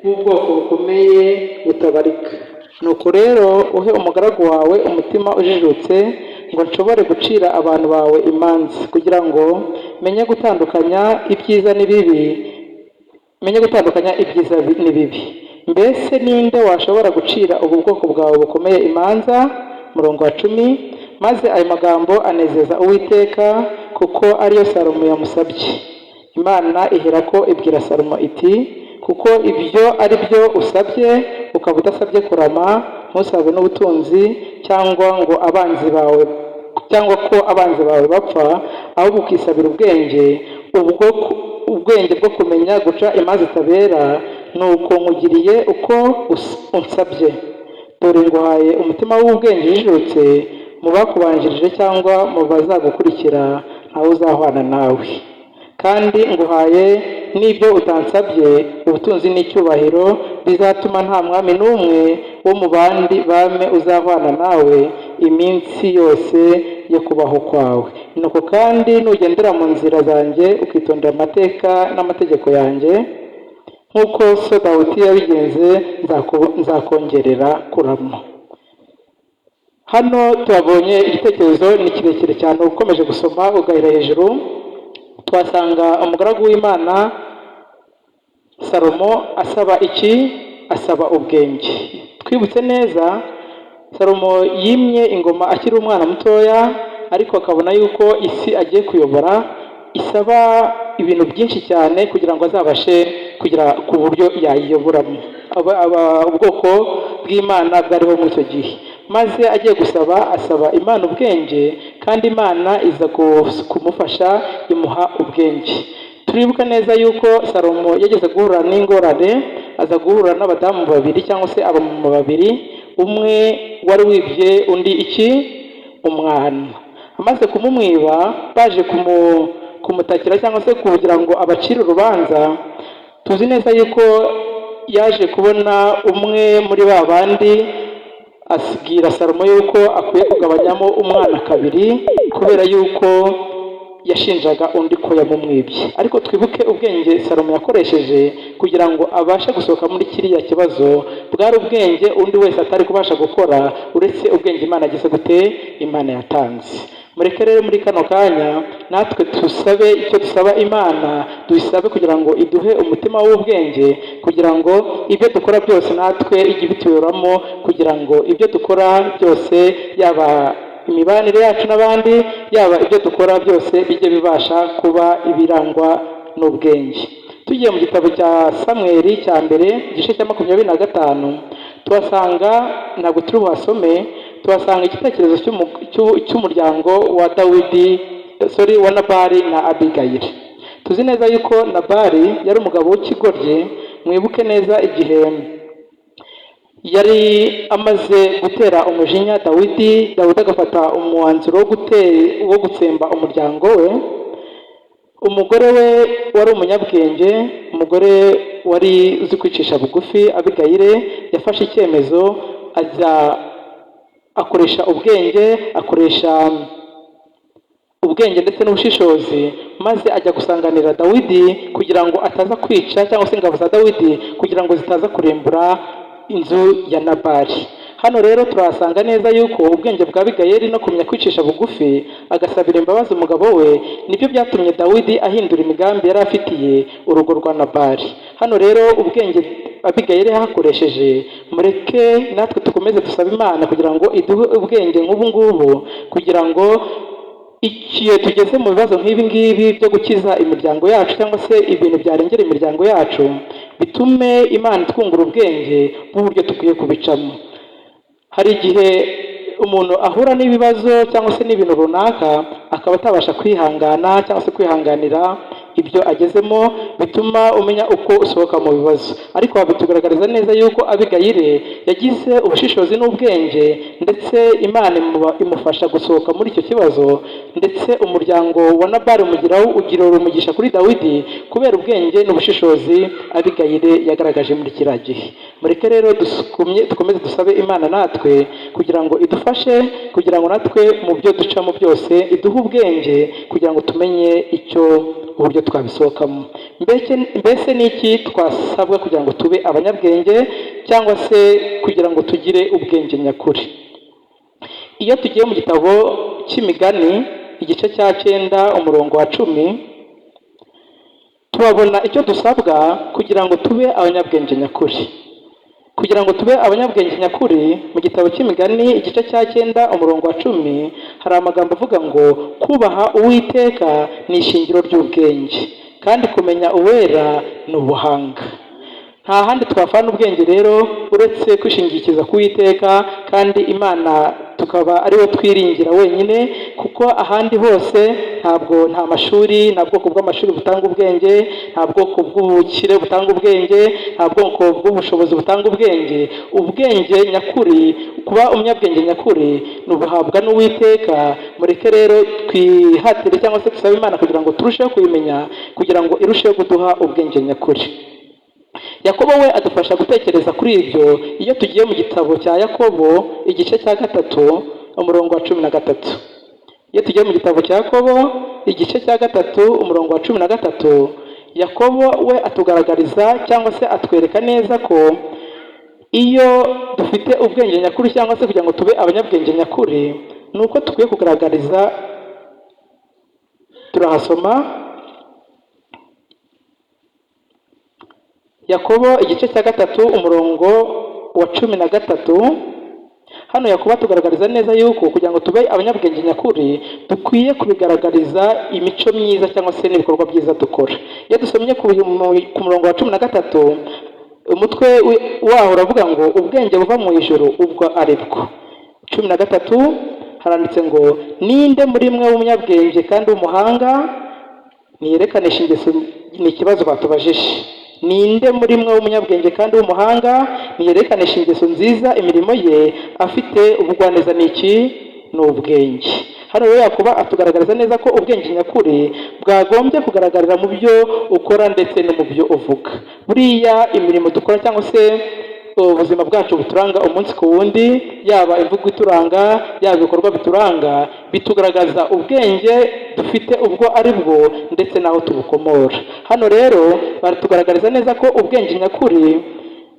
bw'ubwoko bukomeye butabarika. Nuko rero uhe umugaragu wawe umutima ujijutse, ngo nshobore gucira abantu bawe imanza, kugira ngo menye gutandukanya ibyiza n'ibibi, Mbese ninde washobora gucira ubu bwoko bwawe bukomeye imanza? Murongo wa 10. Maze ayo magambo anezeza Uwiteka, kuko ariyo Salomo yamusabye. Imana iherako ibwira Salomo iti, kuko ibyo ari byo usabye, ukaba udasabye kurama, ntusabe n'ubutunzi, cyangwa ko abanzi bawe bapfa, ahubwo ukisabira ubwenge bwo kumenya guca imanza zitabera, nuko nkugiriye uko unsabye. Dore nguhaye umutima w'ubwenge ujijutse, mu bakubanjirije cyangwa mu bazagukurikira ntawe uzahwana nawe. Kandi nguhaye n'ibyo utansabye, ubutunzi n'icyubahiro, bizatuma nta mwami n'umwe wo mu bandi bami uzahwana nawe iminsi yose yo kubaho kwawe. Nuko kandi nugendera mu nzira zanjye, ukitondera amateka n'amategeko yanjye, nk'uko so Dawudi yabigenze, nzakongerera kurama. Hano tuhabonye igitekerezo, ni kirekire cyane, ukomeje gusoma ugahera hejuru. tuhasanga umugaragu w'Imana Salomo asaba iki? Asaba ubwenge. Twibutse neza, Salomo yimye ingoma akiri umwana mutoya, ariko akabona yuko isi agiye kuyobora isaba ibintu byinshi cyane kugira ngo azabashe kugera ku buryo yayiyoboramo. Ubwoko bw'Imana bwariho muri icyo gihe, maze agiye gusaba asaba Imana ubwenge, kandi Imana iza kumufasha imuha ubwenge. Turibuka neza yuko Salomo yageze guhura n'ingorane, aza guhura n'abadamu babiri cyangwa se abamama babiri, umwe wari wibye undi iki? Umwana. Amaze kumumwiba, baje kumutakira cyangwa se kugira ngo abacire urubanza. Tuzi neza yuko yaje kubona umwe muri ba bandi asibwira Salomo yuko akwiye kugabanyamo umwana kabiri, kubera yuko yashinjaga undi ko yamumwibye. Ariko twibuke ubwenge Salomo yakoresheje kugira ngo abashe gusohoka muri kiriya kibazo, bwari ubwenge undi wese atari kubasha gukora, uretse ubwenge Imana agize gute? Imana yatanze. Mureke rero muri kano kanya natwe tusabe icyo dusaba Imana, dusabe kugira ngo iduhe umutima w'ubwenge, kugira ngo ibyo dukora byose natwe ijye ibituyoboramo, kugira ngo ibyo dukora byose, yaba imibanire yacu n'abandi, yaba ibyo dukora byose bijye bibasha kuba ibirangwa n'ubwenge. Tugiye mu gitabo cya Samweli cya mbere, igice cya 25, tuhasanga, ntabwo turi buhasome, tuhasanga igitekerezo cy'umuryango wa Dawidi, wa Nabali na Abigayili. Tuzi neza yuko Nabali yari umugabo w'ikigoryi. Mwibuke neza igihe yari amaze gutera umujinya Dawidi agafata umwanzuro wo gutsemba umuryango we. Umugore we wari umunyabwenge, umugore wari uzi kwicisha bugufi, Abigayili yafashe icyemezo, akoresha ubwenge ndetse n'ubushishozi, maze ajya gusanganira Dawidi kugira ngo ataza kwica, cyangwa se ingabo za Dawidi kugira ngo zitaza kurimbura inzu ya Nabali. Hano rero turahasanga neza yuko ubwenge bwa Abigayili no kumenya kwicisha bugufi, agasabira imbabazi umugabo we, nibyo byatumye Dawidi ahindura imigambi yari afitiye urugo rwa Nabali. Hano rero ubwenge Abigayili yahakoresheje, mureke natwe dukomeze dusaba Imana kugira ngo iduhe ubwenge nk'ubu ngubu, kugira ngo igihe tugeze mu bibazo nk'ibi ngibi byo gukiza imiryango yacu, cyangwa se ibintu byarengera imiryango yacu, bitume Imana twungura ubwenge bw'uburyo dukwiye kubicamo. Hari igihe umuntu ahura n'ibibazo cyangwa se n'ibintu runaka, akaba atabasha kwihangana cyangwa se kwihanganira ibyo agezemo, bituma umenya uko usohoka mu bibazo. Ariko bitugaragariza neza yuko Abigayili yagize ubushishozi n'ubwenge, ndetse Imana imufasha gusohoka muri icyo kibazo, ndetse umuryango wa Nabali ugira umugisha kuri Dawidi kubera ubwenge n'ubushishozi Abigayili yagaragaje muri kiriya gihe. Mureke rero dukomeze dusabe Imana natwe kugira ngo idufashe, kugira ngo natwe mu byo ducamo byose iduhe ubwenge, kugira ngo tumenye uburyo twabisohokamo. Mbese ni iki twasabwa kugira ngo tube abanyabwenge, cyangwa se kugira ngo tugire ubwenge nyakuri? Iyo tugiye mu gitabo cy'Imigani, igice cya 9 umurongo wa 10, tubabona icyo dusabwa kugira ngo tube abanyabwenge nyakuri. Kugira ngo tube abanyabwenge nyakuri, mu gitabo cy'Imigani igice cya 9 umurongo wa 10, hari amagambo avuga ngo kubaha Uwiteka ni ishingiro ry'ubwenge, kandi kumenya uwera ni ubuhanga. Nta handi twafana ubwenge rero uretse kwishingikiza ku Uwiteka, kandi Imana tukaba ariwe twiringira wenyine, kuko ahandi hose nta mashuri, nta bwoko bw'amashuri butanga ubwenge, nta bwoko bw'ubukire butanga ubwenge, nta bwoko bw'ubushobozi butanga ubwenge. Ubwenge nyakuri, kuba umunyabwenge nyakuri, ni ubuhabwa n'Uwiteka. Mureke rero twihatire cyangwa se dusabe Imana kugira ngo turusheho kubimenya, kugira ngo irusheho kuduha ubwenge nyakuri. Yakobo we adufasha gutekereza kuri ibyo iyo tugiye mu gitabo cya Yakobo igice cya 3 umurongo wa 13. Iyo tugiye mu gitabo cya Yakobo igice cya 3 umurongo wa 13, Yakobo we atugaragariza cyangwa se atwereka neza ko iyo dufite ubwenge nyakuri, cyangwa se kugira ngo tube abanyabwenge nyakuri, nuko tukwiye kugaragariza. Turahasoma Yakobo igice cya gatatu umurongo wa 13. Hano Yakobo tugaragariza neza yuko kugira ngo tube abanyabwenge nyakuri dukwiye kubigaragariza imico myiza cyangwa se n'ibikorwa byiza dukora. Iyo dusomye ku murongo wa 13, umutwe waho uravuga ngo ubwenge buva mu ijuru ubwo ari bwo. 13 haranditse ngo ninde muri mwe w'umunyabwenge kandi w'umuhanga niyerekanisha ingeso. Ni ikibazo batubajije. Ninde muri mwe w'umunyabwenge kandi w'umuhanga niyerekanisha ingeso nziza, imirimo ye afite ubugwaneza n'iki? Ni ubwenge. Hano rero Yakobo atugaragariza neza ko ubwenge nyakuri bwagombye kugaragarira mu byo ukora ndetse no mu byo uvuga. Buriya imirimo dukora cyangwa se ubuzima bwacu buturanga umunsi ku wundi, yaba imvugo ituranga, yaba ibikorwa bituranga, bitugaragaza ubwenge dufite ubwo ari bwo ndetse n'aho tubukomora. Hano rero baratugaragariza neza ko ubwenge nyakuri,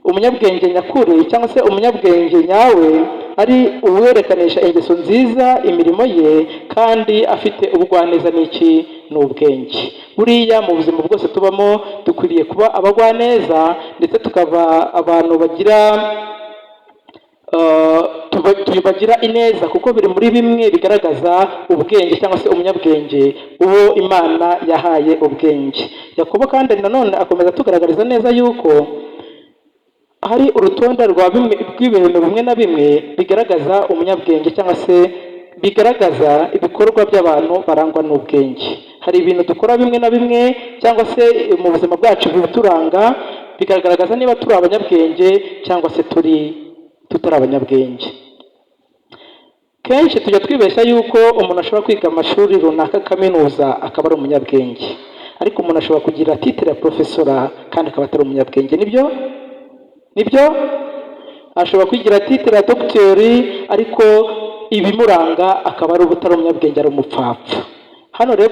umunyabwenge nyakuri cyangwa se umunyabwenge nyawe ari uwerekanisha ingeso nziza, imirimo ye kandi afite ubugwaneza n'iki? Ni ubwenge. Buriya mu buzima bwose tubamo dukwiriye kuba abagwaneza ndetse tukaba abantu bagira ineza, kuko biri muri bimwe bigaragaza ubwenge cyangwa se umunyabwenge uwo Imana yahaye ubwenge. Yakobo kandi nanone akomeza tugaragariza neza yuko hari urutonde rw'ibintu bimwe na bimwe bigaragaza umunyabwenge cyangwa se bigaragaza ibikorwa by'abantu barangwa n'ubwenge. Hari ibintu dukora bimwe na bimwe cyangwa se mu buzima bwacu bituranga, bikagaragaza niba turi abanyabwenge cyangwa se tutari abanyabwenge. Kenshi tujya twibeshya yuko umuntu ashobora kwiga amashuri runaka kaminuza akaba ari umunyabwenge, ariko umuntu ashobora kugira titire ya profesora kandi akaba atari umunyabwenge. Nibyo ashobora kwigira titire ya dogiteri ariko ibimuranga akaba ari ubutari umunyabwenge, ari umupfapfa. Hano rero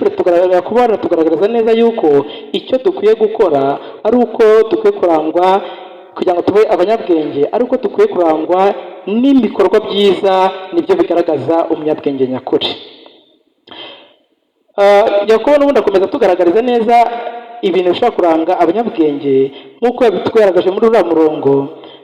tugaragariza neza yuko icyo dukwiye gukora ari uko dukwiye kurangwa, kugira ngo tube abanyabwenge, ari uko dukwiye kurangwa n'ibikorwa byiza, nibyo bigaragaza umunyabwenge nyakuri. Yakobo n'ubundi akomeza tugaragariza neza ibintu bishobora kuranga abanyabwenge nk'uko yabitweragaje muri uriya murongo.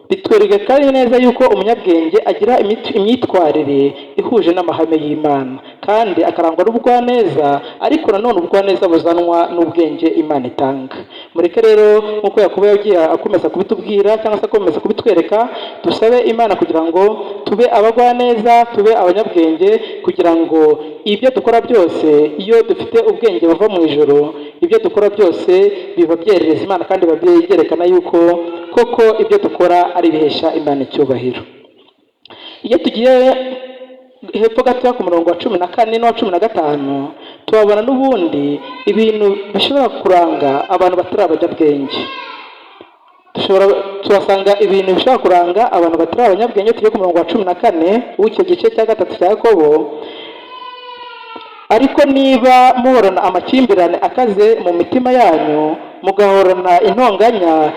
Bitwereka kandi neza yuko umunyabwenge agira imyitwarire ihuje n'amahame y'Imana kandi akarangwa n'ubugwaneza, ariko nanone ubugwaneza buzanwa n'ubwenge Imana itanga. Mureke rero nk'uko Yakobo yagiye akomeza kubitubwira cyangwa se akomeza kubitwereka, dusabe Imana kugira ngo tube abagwaneza, tube abanyabwenge, kugira ngo ibyo dukora byose, iyo dufite ubwenge buva mu ijuru, ibyo dukora byose biba byerereza Imana kandi biba byerekana yuko koko ibyo dukora ari bihesha Imana icyubahiro. Iyo tugiye hepfo gato ku murongo wa 14 n'uwa 15, tubabona n'ubundi ibintu bishobora kuranga abantu batari abanyabwenge. Turasanga ibintu bishobora kuranga abantu batari abanyabwenge. Tugiye ku murongo wa 14 w'icyo gice cya gatatu cya Yakobo. Ariko niba muhorana amakimbirane akaze mu mitima yanyu, mugahorana intonganya,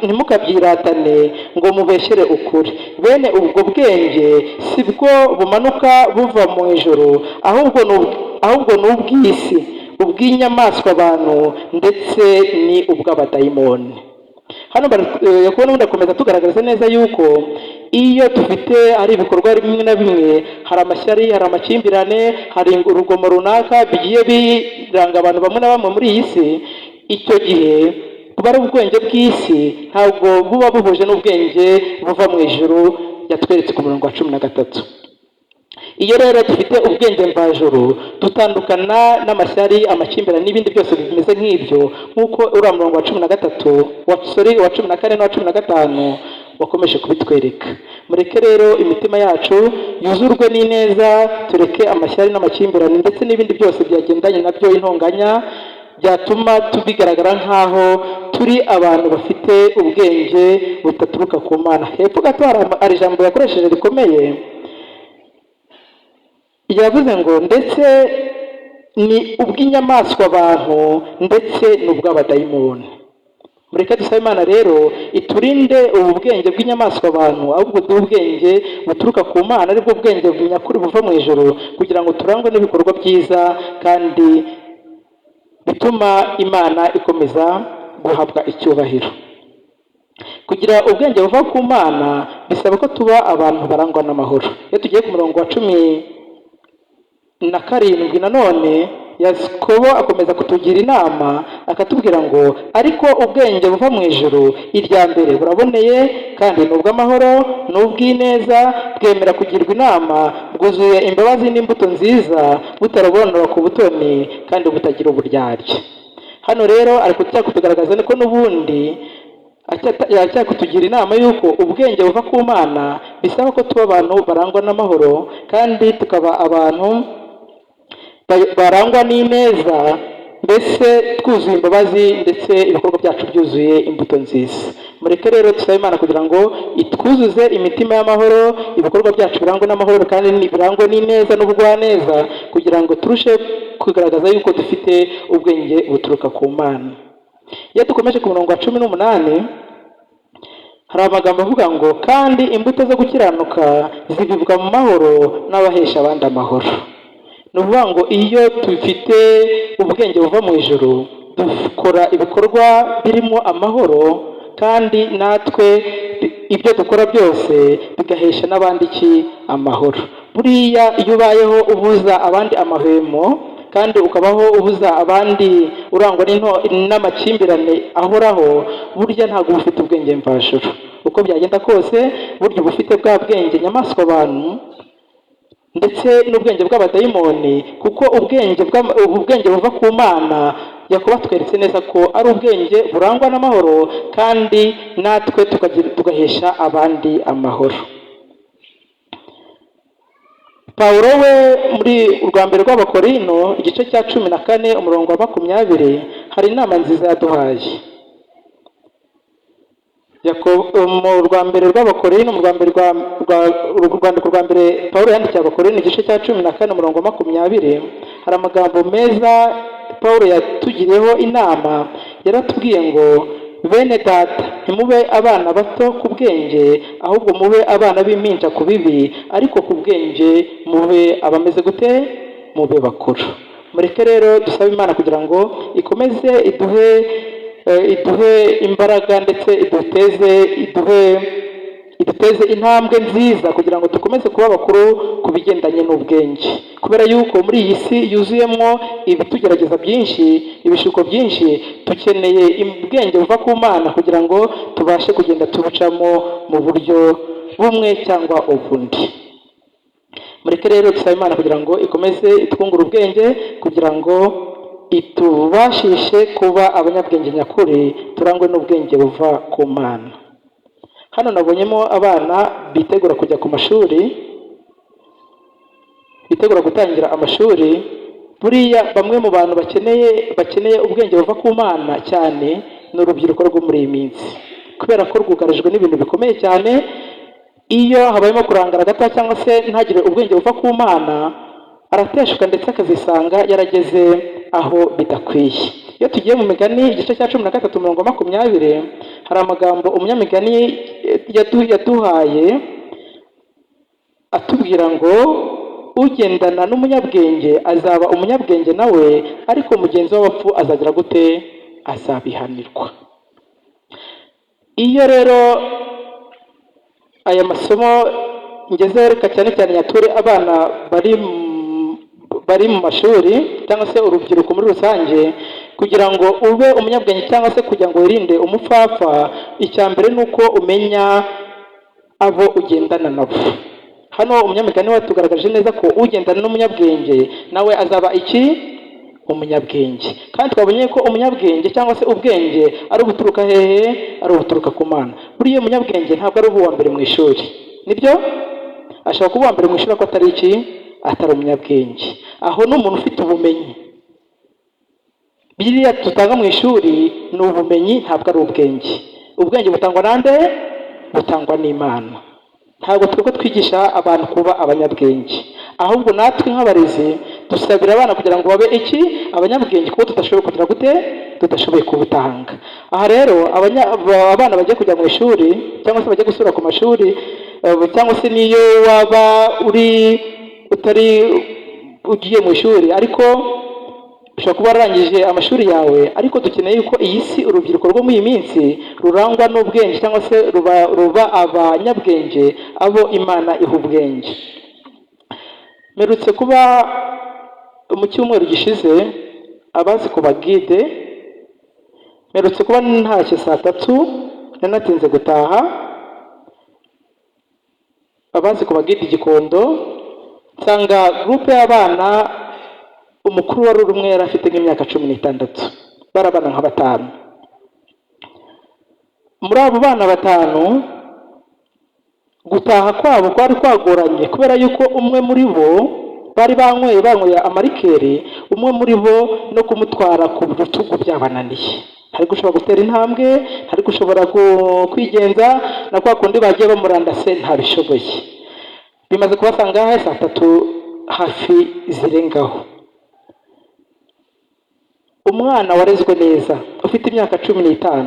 ntimukabyiratane ngo mubeshyere ukuri. Bene ubwo bwenge si bwo bumanuka buva mu ijuru, ahubwo ni ubw'isi, ubw'inyamaswa abantu, ndetse ni ubw'abadayimoni. Hano Yakobo n'ubundi akomeza tugaragariza neza yuko iyo dufite ari ibikorwa bimwe na bimwe, hari amashyari, hari amakimbirane, hari urugomo runaka bigiye biranga abantu bamwe na bamwe muri iyi si, icyo gihe buba ari ubwenge bw'isi, ntabwo buba buhuje n'ubwenge buva mu ijuru yatweretse ku murongo wa 13. Iyo rero dufite ubwenge mvajuru, dutandukana n'amashyari, amakimbirane n'ibindi byose bimeze nk'ibyo, nk'uko uriya murongo wa 13 wa 14 n'uwa 15 wakomeje kubitwereka. Mureke rero imitima yacu yuzurwe n'ineza, tureke amashyari n'amakimbirane ndetse n'ibindi byose byagendanye nabyo, intonganya, byatuma tubigaragara nk'aho turi abantu bafite ubwenge butaturuka ku Mana. Hepfo gato hari ijambo yakoresheje rikomeye, yavuze ngo ndetse ni ubw'inyamaswa abantu, ndetse n'ubw'abadayimoni. Mureke dusabe Imana rero iturinde ubu bwenge bw'inyamaswa abantu, ahubwo duhe ubwenge buturuka ku Mana, aribwo bwenge nyakuri buva mu ijuru, kugira ngo turangwe n'ibikorwa byiza kandi bituma Imana ikomeza guhabwa icyubahiro. Kugira ubwenge buva ku Mana bisaba ko tuba abantu barangwa n'amahoro. Iyo tugiye ku murongo wa 17 nanone, Yakobo akomeza kutugira inama akatubwira ngo ariko ubwenge buva mu ijuru irya mbere buraboneye kandi ni ubw'amahoro, ni ubw'ineza, bwemera kugirwa inama, bwuzuye imbabazi n'imbuto nziza, butarabonora ku butoni kandi butagira uburyarya. Hano rero ari kutugaragaza ko n'ubundi kutugira inama y'uko ubwenge buva ku Mana bisaba ko tuba abantu barangwa n'amahoro kandi tukaba abantu barangwa n'ineza, mbese twuzuye imbabazi ndetse ibikorwa byacu byuzuye imbuto nziza. Mureke rero dusabe Imana kugira ngo itwuzuze imitima y'amahoro, ibikorwa byacu birangwa n'amahoro kandi birangwa n'ineza n'ubugwaneza, kugira ngo turushe kugaragaza yuko dufite ubwenge buturuka ku Mana. Iyo dukomeje ku murongo wa 18 hari amagambo avuga ngo kandi imbuto zo gukiranuka zibibwa mu mahoro n'abahesha abandi amahoro. Ni ukuvuga ngo iyo dufite ubwenge buva mu ijuru dukora ibikorwa birimo amahoro, kandi natwe ibyo dukora byose bigahesha n'abandi amahoro. Buriya iyo ubayeho ubuza abandi amahwemo kandi ukabaho ubuza abandi urangwa n'amakimbirane ahoraho, burya ntabwo ufite ubwenge mvajuru. Uko byagenda kose burya uba ufite bwa bwenge nyamaswa abantu ndetse n'ubwenge bw'abadayimoni, kuko ubwenge buva ku Mana Yakobo atweretse neza ko ari ubwenge burangwa n'amahoro kandi natwe tugahesha abandi amahoro. Pawulo we muri urwa mbere rw'Abakorino igice cya 14 umurongo wa 20 hari inama nziza yaduhaye. Mu rwa mbere rw'Abakorino, mu rwandiko rwa mbere Pawulo yandikiye Abakorino igice cya 14 umurongo wa 20 hari amagambo meza Pawulo yatugiriyeho inama. Yaratubwiye ngo bene data ntimube abana bato ku bwenge, ahubwo mube abana b'impinja ku bibi, ariko ku bwenge mube abameze gute? Mube bakuru. Mureke rero dusabe Imana kugira ngo ikomeze iduhe imbaraga ndetse iduteze intambwe nziza kugira ngo dukomeze kuba bakuru ku bigendanye n'ubwenge, kubera yuko muri iyi si yuzuyemo ibitugerageza byinshi, ibishuko byinshi, dukeneye ubwenge buva ku Mana kugira ngo tubashe kugenda tubucamo mu buryo bumwe cyangwa ubundi. Mureke rero dusabe Imana kugira ngo ikomeze itwungure ubwenge kugira ngo itubashishe kuba abanyabwenge nyakuri, turangwe n'ubwenge buva ku Mana. Hano nabonyemo abana bitegura kujya ku mashuri, bitegura gutangira amashuri. Buriya bamwe mu bantu bakeneye ubwenge buva ku Mana cyane ni urubyiruko rwo muri iyi minsi, kubera ko rwugarijwe n'ibintu bikomeye cyane. Iyo habayemo kurangara gato cyangwa se ntagire ubwenge buva ku Mana, arateshuka ndetse akazisanga yarageze aho bidakwiye. Iyo tugiye mu Migani igice cya 13 umurongo wa 20 hari amagambo umunyamigani yaduhaye atubwira ngo ugendana n'umunyabwenge azaba umunyabwenge nawe, ariko mugenzi w'abapfu azagira gute? Azabihanirwa. Iyo rero aya masomo ngezeho, reka cyane cyane nyature abana bari mu mashuri cyangwa se urubyiruko muri rusange, kugira ngo ube umunyabwenge cyangwa se kugira ngo wirinde umupfapfa, icya mbere ni uko umenya abo ugendana nabo. Hano umunyamigani watugaragaje neza ko ugendana n'umunyabwenge nawe azaba umunyabwenge, kandi twabonye ko umunyabwenge cyangwa se ubwenge ari ubuturuka hehe? Ari ubuturuka ku Mana. Buriya umunyabwenge ntabwo ari uwa mbere mu ishuri, nibyo? Ashobora kuba uwa mbere mu ishuri ko atari umunyabwenge. Aho ni umuntu ufite ubumenyi. Biriya tutanga mu ishuri ni ubumenyi, ntabwo ari ubwenge. Ubwenge butangwa nande? Butangwa n'Imana. Ntabwo twebwe twigisha abantu kuba abanyabwenge, ahubwo natwe nk'abarezi dusabira abana kugira ngo babe abanyabwenge, kuko tudashoboye kugira gute? Tudashoboye kubutanga. Aha rero abana bagiye kujya mu ishuri cyangwa se bagiye gusura ku mashuri, cyangwa se niyo waba utari ugiye mu ishuri, ariko ushobora kuba wararangije amashuri yawe, ariko dukeneye yuko iyi si, urubyiruko rwo muri iyi minsi rurangwa n'ubwenge, cyangwa se ruba abanyabwenge, abo Imana iha ubwenge. Mperutse kuba mu cyumweru gishize, abazi kuba guide, mperutse kuba ntashye saa 3, nanatinze gutaha. Abazi kuba guide Gikondo, nsanga groupe y'abana, umukuru wari umwe yari afite nk'imyaka 16, barabana nka 5. Muri abo bana 5, gutaha kwabo kwari kwagoranye kubera yuko umwe muri bo bari banyweye amarikeri, umwe muri bo no kumutwara ku rutugu byabananiye. Ntari gushobora gutera intambwe, ntari gushobora kwigenza, na kwa kundi bagiye bamurandase ntabishoboye. Bimaze kubasanga saa 3 hafi zirengaho. Umwana warezwe neza ufite imyaka 15,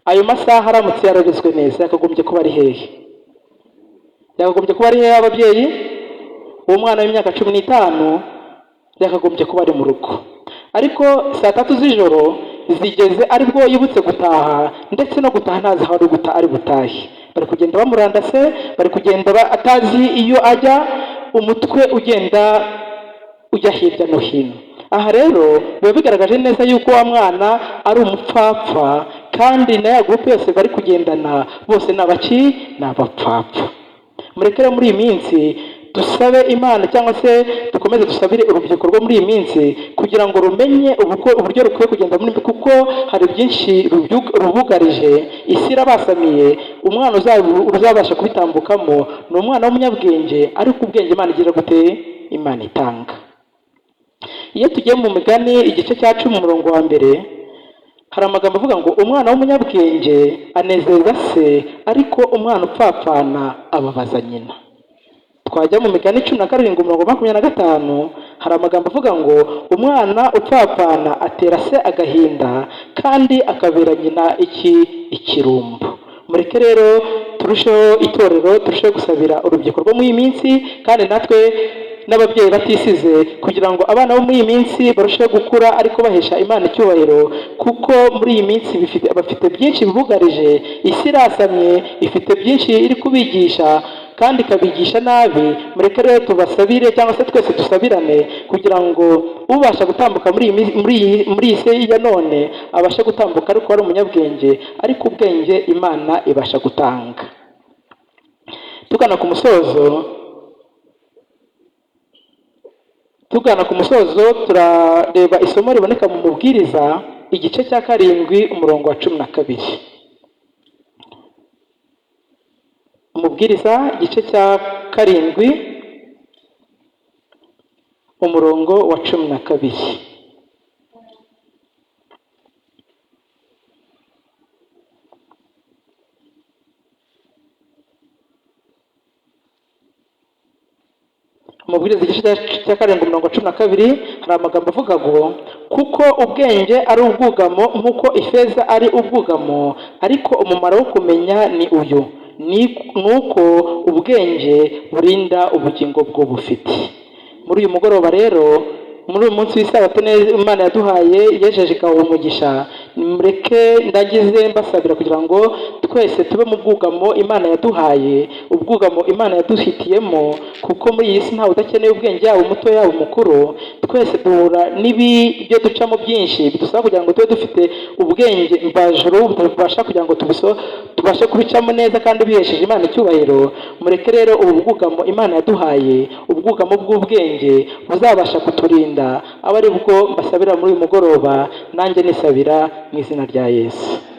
ayo masaha aramutse yararezwe neza yakagombye kuba ari hehe? Yakagombye kuba ari hehe ababyeyi? Uwo mwana w'imyaka 15 yakagombye kuba ari mu rugo. Ariko saa 3 z'ijoro zigeze aribwo yibutse gutaha, ndetse no gutaha ntazi aho ari butahe. Bari kugenda bamurandase, bari kugenda atazi iyo ajya, umutwe ugenda ujya hirya no hino. Aha rero biba bigaragaje neza yuko wa mwana ari umupfapfa, kandi na ya groupe yose bari kugendana bose ni abapfapfa. Murekere muri iyi minsi dusabe Imana, cyangwa se dukomeze dusabire urubyiruko rwo muri iyi minsi kugira ngo rumenye uburyo rukwiye kugenda muri, kuko hari byinshi rubugarije. Isi irabasamiye, umwana uzabasha kubitambukamo ni umwana w'umunyabwenge, ariko ubwenge Imana igira gute? Imana itanga. Iyo tugiye mu Migani igice cya 10 umurongo wa 1, hari amagambo avuga ngo umwana w'umunyabwenge anezeza se, ariko umwana upfapfana ababaza nyina. Twajya mu Migani 17 umurongo 25, hari amagambo avuga ngo umwana upfapfana atera se agahinda, kandi akabera nyina ikirumbo. Mureke rero turusheho, itorero turusheho gusabira urubyiruko rwo muri iyi minsi, kandi natwe n'ababyeyi batisize, kugira ngo abana bo muri iyi minsi barusheho gukura ariko bahesha Imana icyubahiro, kuko muri iyi minsi bafite byinshi bibugarije. Isi irasamye, ifite byinshi iri kubigisha, kandi ikabigisha nabi. Mureke rero tubasabire, cyangwa se twese dusabirane, kugira ngo ubasha gutambuka muri iyi si ya none abashe gutambuka ariko ari umunyabwenge, ariko ubwenge Imana ibasha gutanga. Tugana ku musozo, turareba isomo riboneka mu Mubwiriza igice cya 7 umurongo wa 12. Umubwiriza igice cya 7 umurongo wa 12. Umubwiriza igice cya 7 umurongo wa 12, hari amagambo avuga ngo kuko ubwenge ari ubwugamo nk'uko ifeza ari ubwugamo, ariko umumaro wo kumenya ni uyu, nuko ubwenge burinda ubugingo bw'ubufite. Muri uyu mugoroba rero, muri uyu munsi w'isabato neza Imana yaduhaye yejeje ikaha umugisha, mureke ndagize mbasabira kugira ngo twese tube mu bwugamo Imana yaduhaye, ubwugamo Imana yaduhitiyemo, kuko muri iyi si ntawe udakeneye ubwenge, yaba umuto yaba umukuru. Twese duhura n'ibyo ducamo byinshi bidusaba kugira ngo tube dufite ubwenge mvajuru bubasha kugira ngo tubashe kubicamo neza kandi bihesheje Imana icyubahiro. Mureke rero ubu bwugamo Imana yaduhaye, ubwugamo bw'ubwenge buzabasha kuturinda, aba ari bwo mbasabira muri uyu mugoroba, nanjye nisabira mu izina rya Yesu.